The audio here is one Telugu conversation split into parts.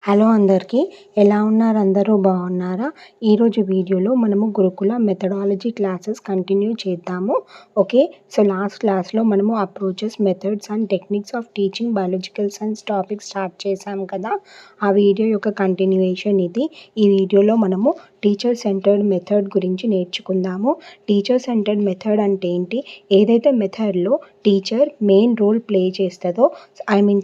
హలో అందరికీ, ఎలా ఉన్నారు? అందరూ బాగున్నారా? ఈరోజు వీడియోలో మనము గురుకుల మెథడాలజీ క్లాసెస్ కంటిన్యూ చేద్దాము. ఓకే, సో లాస్ట్ క్లాస్లో మనము approaches, methods and techniques of teaching biological science topic start చేసాం కదా. ఆ వీడియో యొక్క కంటిన్యూయేషన్ ఇది. ఈ వీడియోలో మనము టీచర్ సెంటర్డ్ మెథడ్ గురించి నేర్చుకుందాము. టీచర్ సెంటర్డ్ మెథడ్ అంటే ఏంటి? ఏదైతే మెథడ్లో టీచర్ మెయిన్ రోల్ ప్లే చేస్తుందో,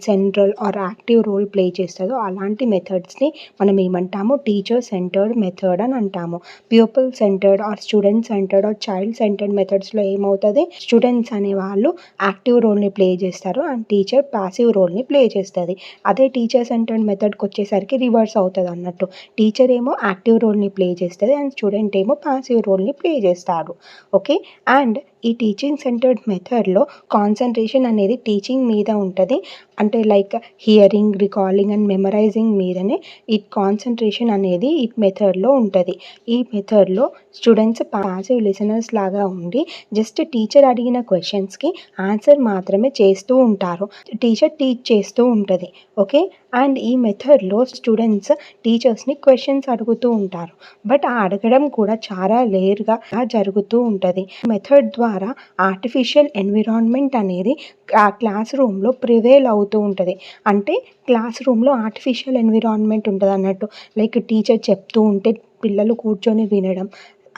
central or active role play చేస్తుందో అలాంటి మెథడ్స్ని మనం ఏమంటాము? టీచర్ సెంటర్డ్ మెథడ్ అని అంటాము. Pupil centred or student centred or child centred మెథడ్స్లో ఏమవుతుంది? స్టూడెంట్స్ అనే వాళ్ళు యాక్టివ్ రోల్ని ప్లే చేస్తారు అండ్ టీచర్ ప్యాసివ్ రోల్ని ప్లే చేస్తుంది. అదే టీచర్ సెంటర్డ్ మెథడ్కి వచ్చేసరికి రివర్స్ అవుతుంది అన్నట్టు. టీచర్ ఏమో యాక్టివ్ రోల్ని ప్లే చేస్తుంది అండ్ స్టూడెంట్ ఏమో ప్యాసివ్ రోల్ని ప్లే చేస్తాడు. ఓకే, అండ్ ఈ టీచింగ్ సెంటర్డ్ మెథడ్లో కాన్సన్ట్రేషన్ అనేది టీచింగ్ మీద ఉంటుంది. అంటే like hearing, recalling and memorising మీదనే ఈ కాన్సన్ట్రేషన్ అనేది ఈ మెథడ్లో ఉంటుంది. ఈ మెథడ్లో స్టూడెంట్స్ ప్యాసివ్ లిసనర్స్ లాగా ఉండి జస్ట్ టీచర్ అడిగిన క్వశ్చన్స్కి ఆన్సర్ మాత్రమే చేస్తూ ఉంటారు. టీచర్ టీచ్ చేస్తూ ఉంటుంది. ఓకే, అండ్ ఈ మెథడ్లో స్టూడెంట్స్ టీచర్స్ని క్వశ్చన్స్ అడుగుతూ ఉంటారు. బట్ ఆ అడగడం కూడా చాలా రేర్గా జరుగుతూ ఉంటుంది. మెథడ్ ద్వారా ఆర్టిఫిషియల్ ఎన్విరాన్మెంట్ అనేది ఆ క్లాస్ రూమ్లో ప్రివేల్ అవుతూ ఉంటుంది. అంటే క్లాస్ రూమ్లో ఆర్టిఫిషియల్ ఎన్విరాన్మెంట్ ఉంటుంది అన్నట్టు. లైక్ టీచర్ చెప్తూ ఉంటే పిల్లలు కూర్చొని వినడం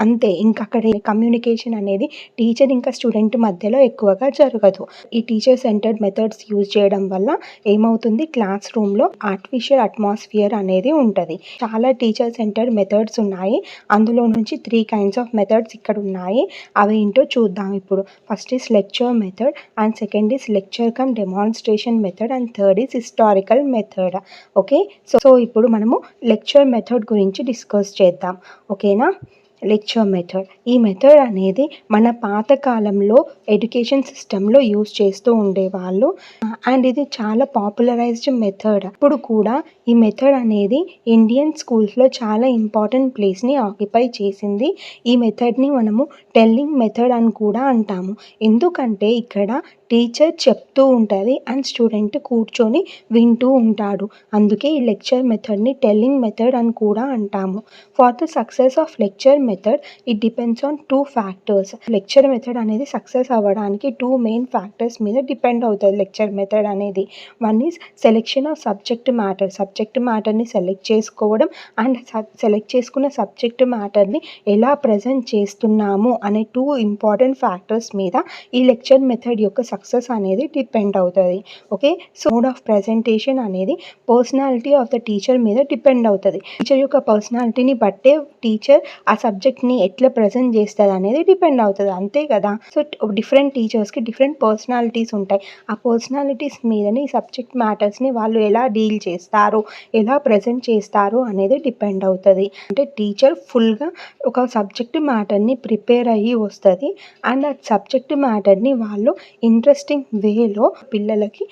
అంతే. ఇంకా అక్కడ కమ్యూనికేషన్ అనేది టీచర్ ఇంకా స్టూడెంట్ మధ్యలో ఎక్కువగా జరగదు. ఈ టీచర్ సెంటర్డ్ మెథడ్స్ యూజ్ చేయడం వల్ల ఏమవుతుంది? క్లాస్ రూమ్లో ఆర్టిఫిషియల్ అట్మాస్ఫియర్ అనేది ఉంటుంది. చాలా టీచర్ సెంటర్డ్ మెథడ్స్ ఉన్నాయి. అందులో నుంచి 3 kinds ఆఫ్ మెథడ్స్ ఇక్కడ ఉన్నాయి. అవి ఏంటో చూద్దాం ఇప్పుడు. First is lecture method and second is lecture come demonstration method and third is historical method. Okay, so ఇప్పుడు మనము లెక్చర్ మెథడ్ గురించి డిస్కస్ చేద్దాం. ఓకేనా? లెక్చర్ మెథడ్, ఈ మెథడ్ అనేది మన పాతకాలంలో ఎడ్యుకేషన్ సిస్టంలో యూజ్ చేస్తూ ఉండేవాళ్ళు అండ్ ఇది చాలా పాపులరైజ్డ్ మెథడ్. ఇప్పుడు కూడా ఈ మెథడ్ అనేది ఇండియన్ స్కూల్స్లో చాలా ఇంపార్టెంట్ ప్లేస్ని ఆక్యుపై చేసింది. ఈ మెథడ్ని మనము టెల్లింగ్ మెథడ్ అని కూడా అంటాము. ఎందుకంటే ఇక్కడ టీచర్ చెప్తూ ఉంటుంది అండ్ స్టూడెంట్ కూర్చొని వింటూ ఉంటాడు. అందుకే ఈ లెక్చర్ మెథడ్ని టెల్లింగ్ మెథడ్ అని కూడా అంటాము. For the success of lecture method it depends on 2 factors. Lecture method అనేది సక్సెస్ అవ్వడానికి 2 main factors మీద డిపెండ్ అవుతుంది లెక్చర్ మెథడ్ అనేది. One is selection of subject మ్యాటర్ని సెలెక్ట్ చేసుకోవడం అండ్ సెలెక్ట్ చేసుకున్న సబ్జెక్ట్ మ్యాటర్ని ఎలా ప్రజెంట్ చేస్తున్నాము అనే 2 important factors మీద ఈ లెక్చర్ మెథడ్ యొక్క సక్సెస్ అనేది డిపెండ్ అవుతుంది. Okay, so mode of presentation అనేది పర్సనాలిటీ ఆఫ్ ద టీచర్ మీద డిపెండ్ అవుతుంది. టీచర్ యొక్క పర్సనాలిటీని బట్టే టీచర్ ఆ సబ్జెక్ట్ని ఎట్లా ప్రజెంట్ చేస్తుంది అనేది డిపెండ్ అవుతుంది. అంతే కదా. సో డిఫరెంట్ టీచర్స్కి డిఫరెంట్ పర్సనాలిటీస్ ఉంటాయి. ఆ పర్సనాలిటీస్ మీదనే ఈ సబ్జెక్ట్ మ్యాటర్స్ని వాళ్ళు ఎలా డీల్ చేస్తారు, ఎలా ప్రజెంట్ చేస్తారు అనేది డిపెండ్ అవుతుంది. అంటే టీచర్ ఫుల్గా ఒక సబ్జెక్ట్ మ్యాటర్ని ప్రిపేర్ అయ్యి వస్తుంది అండ్ ఆ సబ్జెక్ట్ మ్యాటర్ని వాళ్ళు ఇంట్రెస్టింగ్ వేలో పిల్లలకి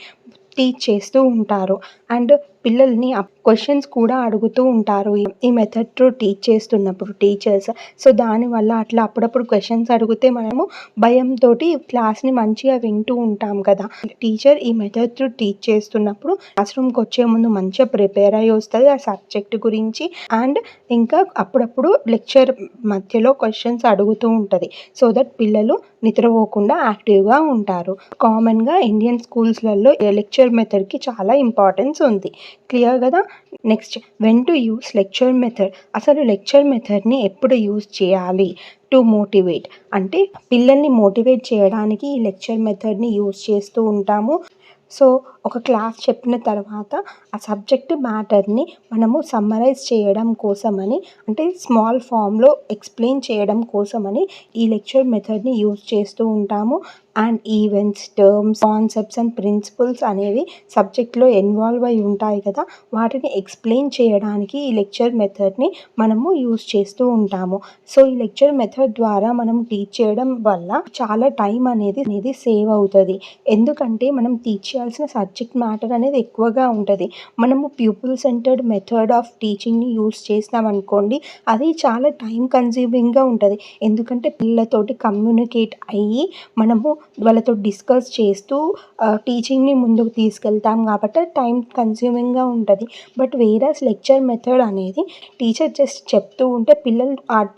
టీచ్ చేస్తూ ఉంటారు అండ్ పిల్లల్ని క్వశ్చన్స్ కూడా అడుగుతూ ఉంటారు ఈ మెథడ్తో టీచ్ చేస్తున్నప్పుడు టీచర్స్. సో దానివల్ల అట్లా అప్పుడప్పుడు క్వశ్చన్స్ అడిగితే మనము భయంతో క్లాస్ని మంచిగా వింటూ ఉంటాం కదా. టీచర్ ఈ మెథడ్తో టీచ్ చేస్తున్నప్పుడు క్లాస్ రూమ్కి వచ్చే ముందు మంచిగా ప్రిపేర్ అయ్యి వస్తుంది ఆ సబ్జెక్ట్ గురించి అండ్ ఇంకా అప్పుడప్పుడు లెక్చర్ మధ్యలో క్వశ్చన్స్ అడుగుతూ ఉంటుంది సో దట్ పిల్లలు నిద్రపోకుండా యాక్టివ్గా ఉంటారు. కామన్గా ఇండియన్ స్కూల్స్లలో లెక్చర్ మెథడ్కి చాలా ఇంపార్టెన్స్ ఉంది. క్లియర్ కదా. Next, when to use lecture method. అసలు లెక్చర్ మెథడ్ని ఎప్పుడు యూజ్ చేయాలి? టు మోటివేట్, అంటే పిల్లల్ని మోటివేట్ చేయడానికి ఈ లెక్చర్ మెథడ్ని యూజ్ చేస్తూ ఉంటాము. సో ఒక క్లాస్ చెప్పిన తర్వాత ఆ సబ్జెక్ట్ మ్యాటర్ని మనము సమ్మరైజ్ చేయడం కోసమని, అంటే స్మాల్ ఫామ్లో ఎక్స్ప్లెయిన్ చేయడం కోసమని ఈ లెక్చర్ మెథడ్ని యూజ్ చేస్తూ ఉంటాము. And events, terms, concepts and principles అనేవి సబ్జెక్ట్లో ఇన్వాల్వ్ అయి ఉంటాయి కదా, వాటిని ఎక్స్ప్లెయిన్ చేయడానికి ఈ లెక్చర్ మెథడ్ని మనము యూజ్ చేస్తూ ఉంటాము. సో ఈ లెక్చర్ మెథడ్ ద్వారా మనం టీచ్ చేయడం వల్ల చాలా టైం అనేది సేవ్ అవుతుంది. ఎందుకంటే మనం టీచ్ చేయాల్సిన సబ్జెక్ట్ మ్యాటర్ అనేది ఎక్కువగా ఉంటుంది. మనము ప్యూపుల్ సెంటర్డ్ మెథడ్ ఆఫ్ టీచింగ్ని యూజ్ చేస్తాం అనుకోండి, అది చాలా టైం కన్జ్యూమింగ్గా ఉంటుంది. ఎందుకంటే పిల్లలతోటి కమ్యూనికేట్ అయ్యి మనము వాళ్ళతో డిస్కస్ చేస్తూ టీచింగ్‌ని ముందుకు తీసుకెళ్తాం కాబట్టి టైం కన్స్యూమింగ్‌గా ఉంటది. బట్ వేరస్ లెక్చర్ మెథడ్ అనేది టీచర్ జస్ట్ చెప్తూ ఉంటే పిల్లలు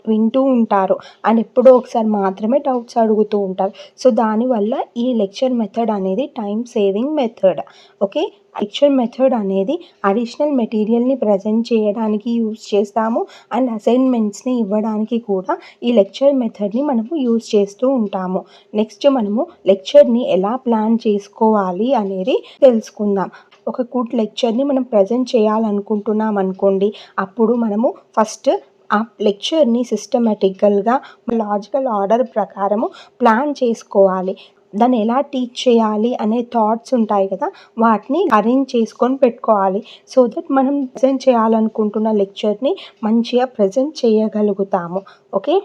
వింటూ ఉంటారు. అండ్ ఎప్పుడో ఒకసారి మాత్రమే డౌట్స్ అడుగుతూ ఉంటారు. సో, దానివల్ల ఈ లెక్చర్ మెథడ్ అనేది time saving method. Okay. Lecture method అనేది అడిషనల్ మెటీరియల్‌ని ప్రెజెంట్ చేయడానికి యూజ్ చేస్తాము. అండ్ అసైన్‌మెంట్స్‌ని ఇవ్వడానికి కూడా ఈ లెక్చర్ మెథడ్‌ని మనము యూజ్ చేస్తూ ఉంటాము. నెక్స్ట్ మనము లెక్చర్‌ని ఎలా ప్లాన్ చేసుకోవాలి అనేది తెలుసుకుందాం. ఒక గుడ్ లెక్చర్‌ని మనం ప్రెజెంట్ చేయాలనుకుంటున్నాం అనుకోండి. అప్పుడు మనము ఫస్ట్ ఆ లెక్చర్‌ని సిస్టమాటికల్‌గా లాజికల్ ఆర్డర్ ప్రకారము ప్లాన్ చేసుకోవాలి. దాన్ని ఎలా టీచ్ చేయాలి అనే థాట్స్ ఉంటాయి కదా! వాటిని అరేంజ్ చేసుకొని పెట్టుకోవాలి. సో దట్ మనం ప్రెజెంట్ చేయాలనుకుంటున్న లెక్చర్‌ని మంచిగా ప్రెజెంట్ చేయగలుగుతాము. ఓకే.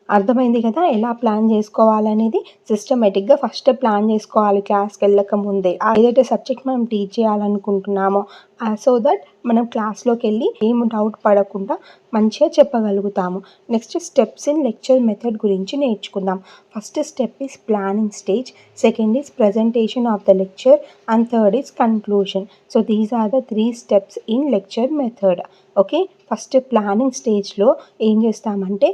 అర్థమైంది కదా! ఎలా ప్లాన్ చేసుకోవాలనేది. సిస్టమాటిక్‌గా ఫస్ట్ ప్లాన్ చేసుకోవాలి క్లాస్‌కెళ్ళక ముందే. ఏదైతే సబ్జెక్ట్ మనం టీచ్ చేయాలనుకుంటున్నామో సో దట్ మనం క్లాస్‌లోకెళ్ళి ఏం డౌట్ పడకుండా మంచిగా చెప్పగలుగుతాము. Next steps in lecture method గురించి నేర్చుకుందాం. First step is planning stage, second is presentation of the lecture and third is conclusion. So these are the 3 steps in lecture method. Okay. First planning స్టేజ్‌లో ఏం చేస్తామంటే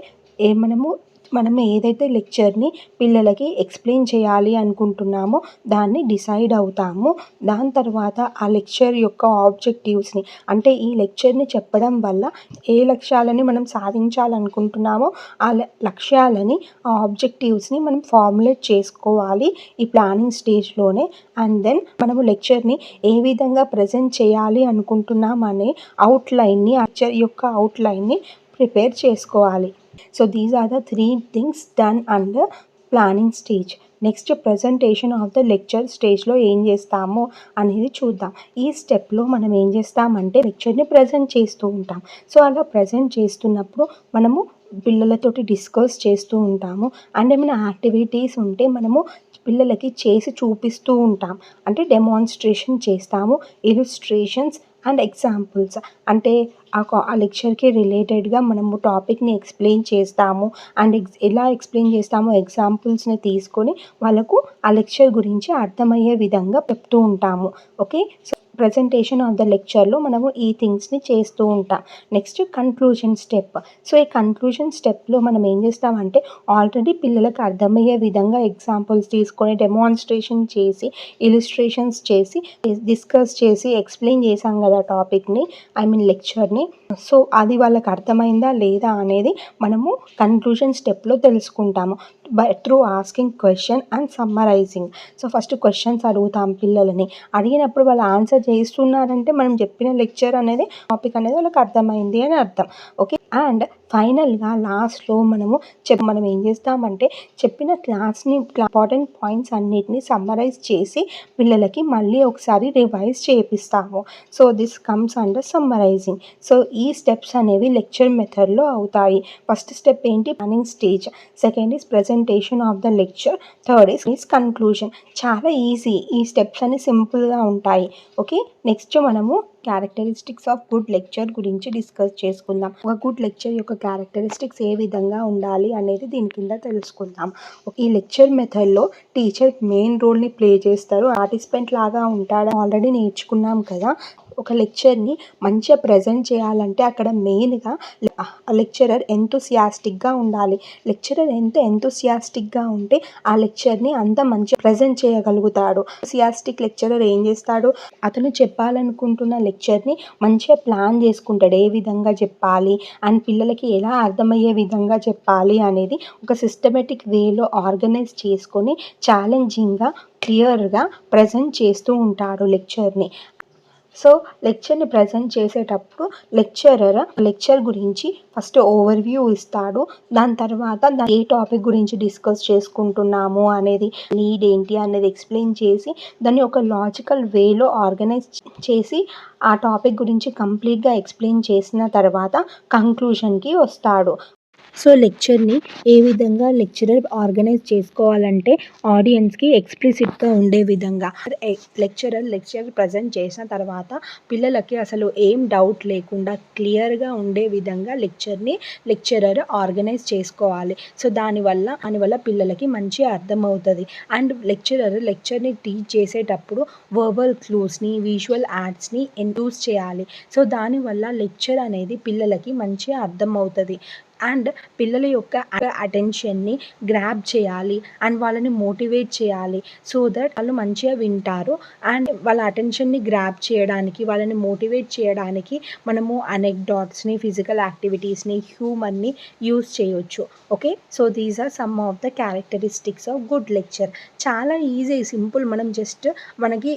మనం ఏదైతే లెక్చర్‌ని పిల్లలకి ఎక్స్‌ప్లెయిన్ చేయాలి అనుకుంటున్నామో దాన్ని డిసైడ్ అవుతాము. దాని తర్వాత ఆ లెక్చర్ యొక్క ఆబ్జెక్టివ్స్‌ని అంటే ఈ లెక్చర్‌ని చెప్పడం వల్ల ఏ లక్ష్యాలని మనం సాధించాలనుకుంటున్నామో ఆ లక్ష్యాలని, ఆ ఆబ్జెక్టివ్స్‌ని మనం ఫార్ములేట్ చేసుకోవాలి ఈ ప్లానింగ్ స్టేజ్‌లోనే. అండ్ దెన్ మనము లెక్చర్‌ని ఏ విధంగా ప్రెజెంట్ చేయాలి అనుకుంటున్నాం అనే అవుట్‌లైన్‌ని, ఆ లెక్చర్ యొక్క అవుట్‌లైన్‌ని ప్రిపేర్ చేసుకోవాలి. So these are the 3 things done under planning stage. Next presentation of the lecture స్టేజ్‌లో ఏం చేస్తాము అనేది చూద్దాం. ఈ స్టెప్‌లో మనం ఏం చేస్తామంటే లెక్చర్‌ని ప్రెజెంట్ చేస్తూ ఉంటాం. సో అలా ప్రెజెంట్ చేస్తున్నప్పుడు మనము పిల్లలతోటి డిస్కస్ చేస్తూ ఉంటాము. అండ్ ఏమైనా యాక్టివిటీస్ ఉంటే మనము పిల్లలకి చేసి చూపిస్తూ ఉంటాం. అంటే డెమాన్స్ట్రేషన్ చేస్తాము. ఇల్లుస్ట్రేషన్స్ అండ్ ఎగ్జాంపుల్స్ అంటే ఆ లెక్చర్‌కి రిలేటెడ్‌గా మనము టాపిక్‌ని ఎక్స్‌ప్లెయిన్ చేస్తాము. అండ్ ఎలా ఎక్స్‌ప్లెయిన్ చేస్తామో ఎగ్జాంపుల్స్‌ని తీసుకొని వాళ్ళకు ఆ లెక్చర్ గురించి అర్థమయ్యే విధంగా చెప్తూ ఉంటాము. Okay. So presentation of the లెక్చర్‌లో మనము ఈ థింగ్స్‌ని చేస్తూ ఉంటాం. Next conclusion step. సో ఈ కన్క్లూజన్ స్టెప్‌లో మనం ఏం చేస్తామంటే ఆల్రెడీ పిల్లలకు అర్థమయ్యే విధంగా ఎగ్జాంపుల్స్ తీసుకొని డెమాన్స్ట్రేషన్ చేసి, ఇల్లుస్ట్రేషన్స్ చేసి, డిస్కస్ చేసి ఎక్స్‌ప్లెయిన్ చేశాం కదా టాపిక్‌ని, లెక్చర్‌ని. సో అది వాళ్ళకి అర్థమైందా లేదా అనేది మనము కన్క్లూజన్ స్టెప్‌లో తెలుసుకుంటాము. Through asking question and summarising. So first questions అడుగుతాం పిల్లలని. అడిగినప్పుడు వాళ్ళు ఆన్సర్ చేస్తున్నారంటే మనం చెప్పిన లెక్చర్ అనేది టాపిక్ అనేది వాళ్ళకి అర్థమైంది అని అర్థం. ఓకే. అండ్ ఫైనల్‌గా లాస్ట్‌లో మనం ఏం చేస్తామంటే చెప్పిన క్లాస్‌ని ఇంపార్టెంట్ పాయింట్స్ అన్నిటిని సమ్మరైజ్ చేసి పిల్లలకి మళ్ళీ ఒకసారి రివైజ్ చేపిస్తాము. So this comes under summarizing. So ఈ స్టెప్స్ అనేవి లెక్చర్ మెథడ్‌లో అవుతాయి. ఫస్ట్ స్టెప్ ఏంటి? Planning stage. Second is presentation of the lecture. Third is conclusion. చాలా ఈజీ. ఈ స్టెప్స్ అన్ని సింపుల్‌గా ఉంటాయి. ఓకే. నెక్స్ట్ మనము క్యారెక్టరిస్టిక్స్ ఆఫ్ గుడ్ లెక్చర్ గురించి డిస్కస్ చేసుకుందాం. ఒక గుడ్ లెక్చర్ యొక్క క్యారెక్టరిస్టిక్స్ ఏ విధంగా ఉండాలి అనేది దీని కింద తెలుసుకుందాం. ఈ లెక్చర్ మెథడ్‌లో టీచర్ మెయిన్ రోల్‌ని ప్లే చేస్తారు. పార్టిసిపెంట్ లాగా ఉంటాడు ఆల్రెడీ నేర్చుకున్నాం కదా! ఒక లెక్చర్‌ని మంచిగా ప్రెజెంట్ చేయాలంటే అక్కడ మెయిన్‌గా లెక్చరర్ ఎంతూసియాస్టిక్‌గా ఉండాలి. లెక్చరర్ ఎంత ఎంతూసియాస్టిక్‌గా ఉంటే ఆ లెక్చర్‌ని అంత మంచిగా ప్రెజెంట్ చేయగలుగుతాడు. ఎంతూసియాస్టిక్ లెక్చరర్ ఏం చేస్తాడు? అతను చెప్పాలనుకుంటున్న లెక్చర్‌ని మంచిగా ప్లాన్ చేసుకుంటాడు. ఏ విధంగా చెప్పాలి అండ్ పిల్లలకి ఎలా అర్థమయ్యే విధంగా చెప్పాలి అనేది ఒక సిస్టమాటిక్ వేలో ఆర్గనైజ్ చేసుకొని ఛాలెంజింగ్‌గా, క్లియర్‌గా ప్రెజెంట్ చేస్తూ ఉంటాడు లెక్చర్‌ని. సో లెక్చర్‌ని ప్రెజెంట్ చేసేటప్పుడు లెక్చర్ గురించి ఫస్ట్ ఓవర్‌వ్యూ ఇస్తాడు. దాని తర్వాత ఏ టాపిక్ గురించి డిస్కస్ చేసుకుంటున్నాము అనేది, నీడ్ ఏంటి అనేది ఎక్స్‌ప్లెయిన్ చేసి దాన్ని ఒక లాజికల్ వేలో ఆర్గనైజ్ చేసి ఆ టాపిక్ గురించి కంప్లీట్‌గా ఎక్స్‌ప్లెయిన్ చేసిన తర్వాత కంక్లూజన్‌కి వస్తాడు. సో లెక్చర్ని ఏ విధంగా లెక్చరర్ ఆర్గనైజ్ చేసుకోవాలంటే ఆడియన్స్కి ఎక్స్ప్లిసిట్గా ఉండే విధంగా లెక్చరర్ ప్రజెంట్ చేసిన తర్వాత పిల్లలకి అసలు ఏం డౌట్ లేకుండా క్లియర్గా ఉండే విధంగా లెక్చరర్ ఆర్గనైజ్ చేసుకోవాలి. సో దానివల్ల పిల్లలకి మంచిగా అర్థమవుతుంది. అండ్ లెక్చర్ని టీచ్ చేసేటప్పుడు వర్బల్ క్లూస్ని, విజువల్ యాడ్స్ని యూస్ చేయాలి. సో దానివల్ల లెక్చర్ అనేది పిల్లలకి మంచిగా అర్థమవుతుంది. అండ్ పిల్లల యొక్క అటెన్షన్ని గ్రాబ్ చేయాలి అండ్ వాళ్ళని మోటివేట్ చేయాలి. సో దట్ వాళ్ళు మంచిగా వింటారు. అండ్ వాళ్ళ అటెన్షన్ని గ్రాబ్ చేయడానికి, వాళ్ళని మోటివేట్ చేయడానికి మనము అనెక్డాట్స్ని, ఫిజికల్ యాక్టివిటీస్ని, హ్యూమర్ని యూస్ చేయొచ్చు. Okay, so these are some of the characteristics of good lecture. చాలా ఈజీ, సింపుల్. మనం మనకి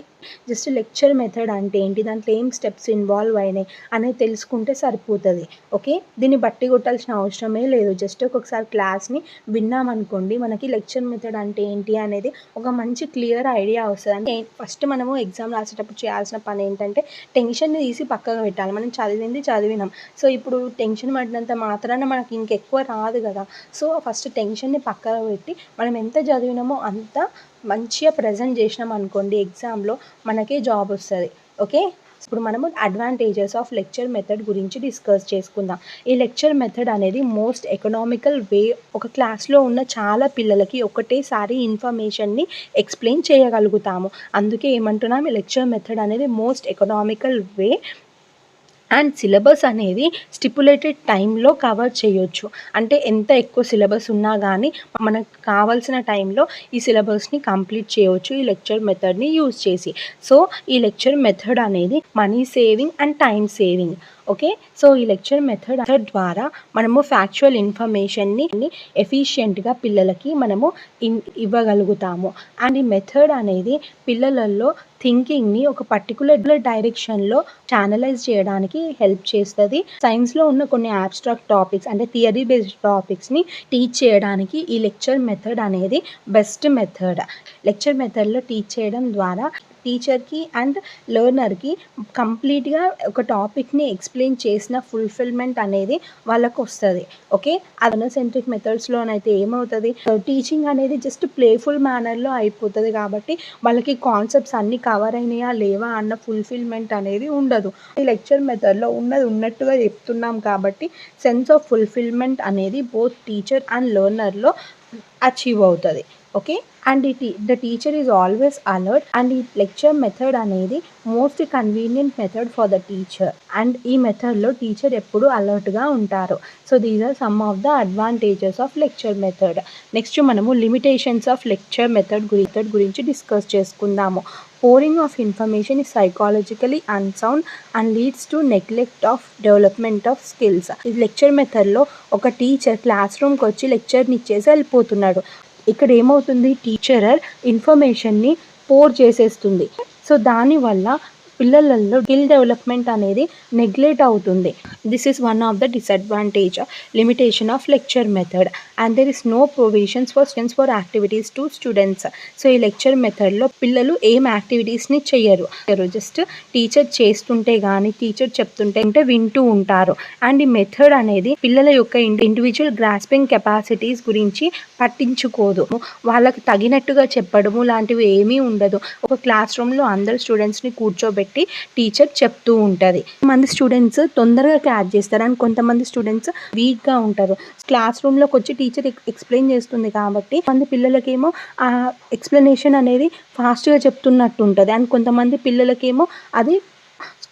లెక్చర్ మెథడ్ అంటే ఏంటి, దాంట్లో ఏం స్టెప్స్ ఇన్వాల్వ్ అయినాయి అనేది తెలుసుకుంటే సరిపోతుంది. ఓకే, దీన్ని బట్టి కొట్టాల్సిన అవసరమే లేదు. జస్ట్ ఒక్కొక్కసారి క్లాస్ని విన్నామనుకోండి, మనకి లెక్చర్ మెథడ్ అంటే ఏంటి అనేది ఒక మంచి క్లియర్ ఐడియా వస్తుంది. అంటే ఫస్ట్ మనము ఎగ్జామ్ రాసేటప్పుడు చేయాల్సిన పని ఏంటంటే టెన్షన్ని తీసి పక్కకు పెట్టాలి. మనం చదివినాం. సో ఇప్పుడు టెన్షన్ పడినంత మాత్రాన మనకి ఇంకెక్కువ రాదు కదా. సో ఫస్ట్ టెన్షన్ని పక్కకు పెట్టి మనం ఎంత చదివినామో అంత మంచిగా ప్రజెంట్ చేసినాం అనుకోండి, ఎగ్జామ్లో మనకే జాబ్ వస్తుంది. ఓకే, ఇప్పుడు మనము అడ్వాంటేజెస్ ఆఫ్ లెక్చర్ మెథడ్ గురించి డిస్కస్ చేసుకుందాం. ఈ లెక్చర్ మెథడ్ అనేది మోస్ట్ ఎకనామికల్ వే. ఒక క్లాస్లో ఉన్న చాలా పిల్లలకి ఒకటేసారి ఇన్ఫర్మేషన్ని ఎక్స్ప్లెయిన్ చేయగలుగుతాము. అందుకే ఏమంటున్నాం, లెక్చర్ మెథడ్ అనేది most economical way. And syllabus అనేది స్టిపులేటెడ్ టైంలో కవర్ చేయొచ్చు. అంటే ఎంత ఎక్కువ సిలబస్ ఉన్నా కానీ మనకు కావాల్సిన టైంలో ఈ సిలబస్ని కంప్లీట్ చేయవచ్చు ఈ లెక్చర్ మెథడ్ని యూజ్ చేసి. సో ఈ లెక్చర్ మెథడ్ అనేది money saving and time saving. Okay, so ఈ లెక్చర్ మెథడ్ ద్వారా మనము ఫ్యాక్చువల్ ఇన్ఫర్మేషన్ని ఎఫిషియెంట్గా పిల్లలకి మనము ఇవ్వగలుగుతాము. అండ్ ఈ మెథడ్ అనేది పిల్లలలో థింకింగ్ని ఒక పర్టికులర్ డైరెక్షన్లో ఛానలైజ్ చేయడానికి హెల్ప్ చేస్తుంది. సైన్స్లో ఉన్న కొన్ని అబ్స్ట్రాక్ట్ టాపిక్స్ అంటే థియరీ బేస్డ్ టాపిక్స్ని టీచ్ చేయడానికి ఈ లెక్చర్ మెథడ్ అనేది బెస్ట్ మెథడ్. లెక్చర్ మెథడ్లో టీచ్ చేయడం ద్వారా టీచర్కి అండ్ లెర్నర్కి కంప్లీట్గా ఒక టాపిక్ని ఎక్స్ప్లెయిన్ చేసిన ఫుల్ఫిల్మెంట్ అనేది వాళ్ళకు వస్తుంది. ఓకే, అదనసెంట్రిక్ మెథడ్స్లోనైతే ఏమవుతుంది, టీచింగ్ అనేది జస్ట్ ప్లేఫుల్ మేనర్లో అయిపోతుంది. కాబట్టి వాళ్ళకి కాన్సెప్ట్స్ అన్నీ కవర్ అయినాయా లేవా అన్న ఫుల్ఫిల్మెంట్ అనేది ఉండదు. ఈ లెక్చర్ మెథడ్లో ఉన్నట్టుగా చెప్తున్నాం కాబట్టి సెన్స్ ఆఫ్ ఫుల్ఫిల్మెంట్ అనేది బోత్ టీచర్ అండ్ లెర్నర్లో అచీవ్ అవుతుంది. Okay, and the teacher is always alert. And ఈ లెక్చర్ మెథడ్ అనేది most convenient method for the teacher. And ఈ మెథడ్లో టీచర్ ఎప్పుడు అలర్ట్గా ఉంటారు. So these are some of the advantages of lecture method. Next మనము లిమిటేషన్స్ ఆఫ్ లెక్చర్ మెథడ్ గురించి డిస్కస్ చేసుకుందాము. Pouring of information is psychologically unsound and leads to neglect of development of skills. ఈ లెక్చర్ మెథడ్లో ఒక టీచర్ క్లాస్ రూమ్కి వచ్చి లెక్చర్ని ఇచ్చేసి వెళ్ళిపోతున్నాడు. ఇక్కడ ఏమవుతుంది, టీచర్ ఇన్ఫర్మేషన్ని పోర్ చేసేస్తుంది. సో దానివల్ల పిల్లలలో స్కిల్ డెవలప్మెంట్ అనేది నెగ్లెక్ట్ అవుతుంది. This is one of the disadvantage limitation of lecture method. And there is no provisions for activities to students. So ఈ లెక్చర్ మెథడ్లో పిల్లలు ఏం యాక్టివిటీస్ని చెయ్యరు. జస్ట్ టీచర్ చేస్తుంటే కానీ టీచర్ చెప్తుంటే వింటూ ఉంటారు. అండ్ ఈ మెథడ్ అనేది పిల్లల యొక్క ఇండివిజువల్ గ్రాస్పింగ్ కెపాసిటీస్ గురించి పట్టించుకోదు. వాళ్ళకి తగినట్టుగా చెప్పడము లాంటివి ఏమీ ఉండదు. ఒక క్లాస్ రూమ్లో అందరు స్టూడెంట్స్ని కూర్చోబెట్టి టీచర్ చెప్తూ ఉంటుంది. కొంతమంది స్టూడెంట్స్ తొందరగా క్యాచ్ చేస్తారు అండ్ కొంతమంది స్టూడెంట్స్ వీక్గా ఉంటారు. క్లాస్ రూమ్లోకి వచ్చి టీచర్ ఎక్స్ప్లెయిన్ చేస్తుంది కాబట్టి కొంతమంది పిల్లలకేమో ఆ ఎక్స్ప్లెనేషన్ అనేది ఫాస్ట్గా చెప్తున్నట్టు ఉంటుంది అండ్ కొంతమంది పిల్లలకేమో అది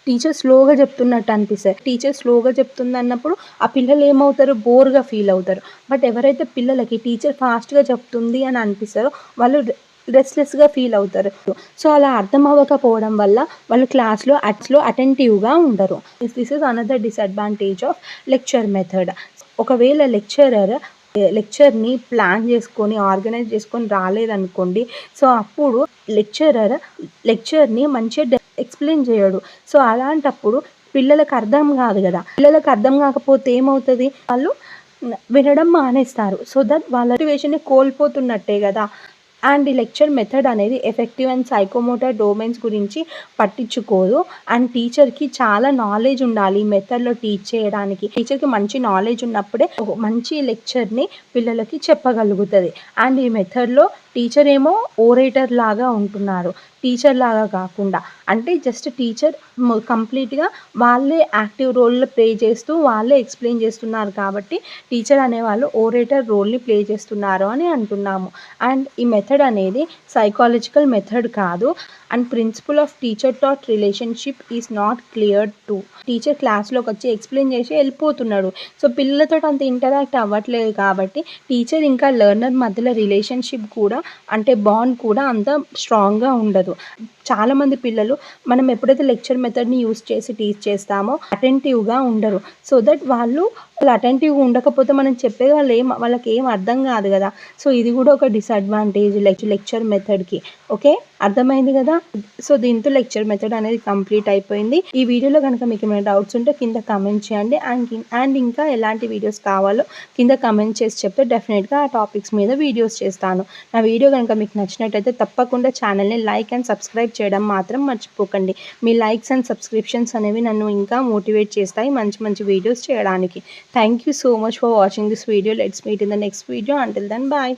టీచర్ స్లోగా చెప్తున్నట్టు అనిపిస్తుంది. టీచర్ స్లోగా చెప్తుంది అన్నప్పుడు ఆ పిల్లలు ఏమవుతారు, బోర్గా ఫీల్ అవుతారు. బట్ ఎవరైతే పిల్లలకి టీచర్ ఫాస్ట్గా చెప్తుంది అని అనిపిస్తారో వాళ్ళు రెస్ట్లెస్గా ఫీల్ అవుతారు. సో అలా అర్థం అవ్వకపోవడం వల్ల వాళ్ళు క్లాస్లో అటెంటివ్గా ఉండరు. This is another disadvantage of lecture method. ఒకవేళ లెక్చర్ని ప్లాన్ చేసుకొని ఆర్గనైజ్ చేసుకొని రాలేదనుకోండి, సో అప్పుడు లెక్చర్ని మంచిగా ఎక్స్ప్లెయిన్ చేయడు. సో అలాంటప్పుడు పిల్లలకు అర్థం కాదు కదా. పిల్లలకు అర్థం కాకపోతే ఏమవుతుంది, వాళ్ళు వినడం మానేస్తారు. సో దట్ వాళ్ళ మోటివేషన్ని కోల్పోతున్నట్టే కదా. అండ్ ఈ లెక్చర్ మెథడ్ అనేది ఎఫెక్టివ్ అండ్ సైకోమోటర్ డొమైన్స్ గురించి పట్టించుకోదు. అండ్ టీచర్కి చాలా నాలెడ్జ్ ఉండాలి ఈ మెథడ్లో టీచ్ చేయడానికి. టీచర్కి మంచి నాలెడ్జ్ ఉన్నప్పుడే ఒక మంచి లెక్చర్ని పిల్లలకి చెప్పగలుగుతుంది. అండ్ ఈ మెథడ్లో టీచర్ ఏమో ఓరేటర్ లాగా ఉంటున్నారు, టీచర్ లాగా కాకుండా. అంటే జస్ట్ టీచర్ కంప్లీట్గా వాళ్ళే యాక్టివ్ రోల్ ప్లే చేస్తూ వాళ్ళే ఎక్స్ప్లెయిన్ చేస్తున్నారు కాబట్టి టీచర్ అనేవాళ్ళు ఓరేటర్ రోల్ని ప్లే చేస్తున్నారు అని అంటున్నాము. అండ్ ఈ మెథడ్ అనేది సైకాలజికల్ మెథడ్ కాదు. And principle of teacher taught relationship is not clear to. Teacher క్లాస్లోకి వచ్చి ఎక్స్ప్లెయిన్ చేసి వెళ్ళిపోతున్నాడు, సో పిల్లలతో అంత ఇంటరాక్ట్ అవ్వట్లేదు కాబట్టి టీచర్ ఇంకా లెర్నర్ మధ్యలో రిలేషన్షిప్ కూడా అంటే బాండ్ కూడా అంత స్ట్రాంగ్గా ఉండదు. చాలామంది పిల్లలు మనం ఎప్పుడైతే లెక్చర్ మెథడ్ని యూస్ చేసి టీచ్ చేస్తామో అటెంటివ్గా ఉండరు. సో దట్ వాళ్ళు అటెంటివ్గా ఉండకపోతే మనం చెప్పేది వాళ్ళకి ఏం అర్థం కాదు కదా. సో ఇది కూడా ఒక డిసడ్వాంటేజ్ లెక్చర్ మెథడ్కి. ఓకే, అర్థమైంది కదా. సో దీంతో లెక్చర్ మెథడ్ అనేది కంప్లీట్ అయిపోయింది. ఈ వీడియోలో కనుక మీకు ఏమైనా డౌట్స్ ఉంటే కింద కమెంట్ చేయండి. అండ్ ఇంకా ఎలాంటి వీడియోస్ కావాలో కింద కమెంట్ చేసి చెప్తే డెఫినెట్గా ఆ టాపిక్స్ మీద వీడియోస్ చేస్తాను. నా వీడియో కనుక మీకు నచ్చినట్టయితే తప్పకుండా ఛానల్ని లైక్ అండ్ సబ్స్క్రైబ్ చేయడం మాత్రం మర్చిపోకండి. మీ లైక్స్ అండ్ సబ్స్క్రిప్షన్స్ అనేవి నన్ను ఇంకా మోటివేట్ చేస్తాయి మంచి మంచి వీడియోస్ చేయడానికి. Thank you so much for watching this video. Let's meet in the next video. Until then bye.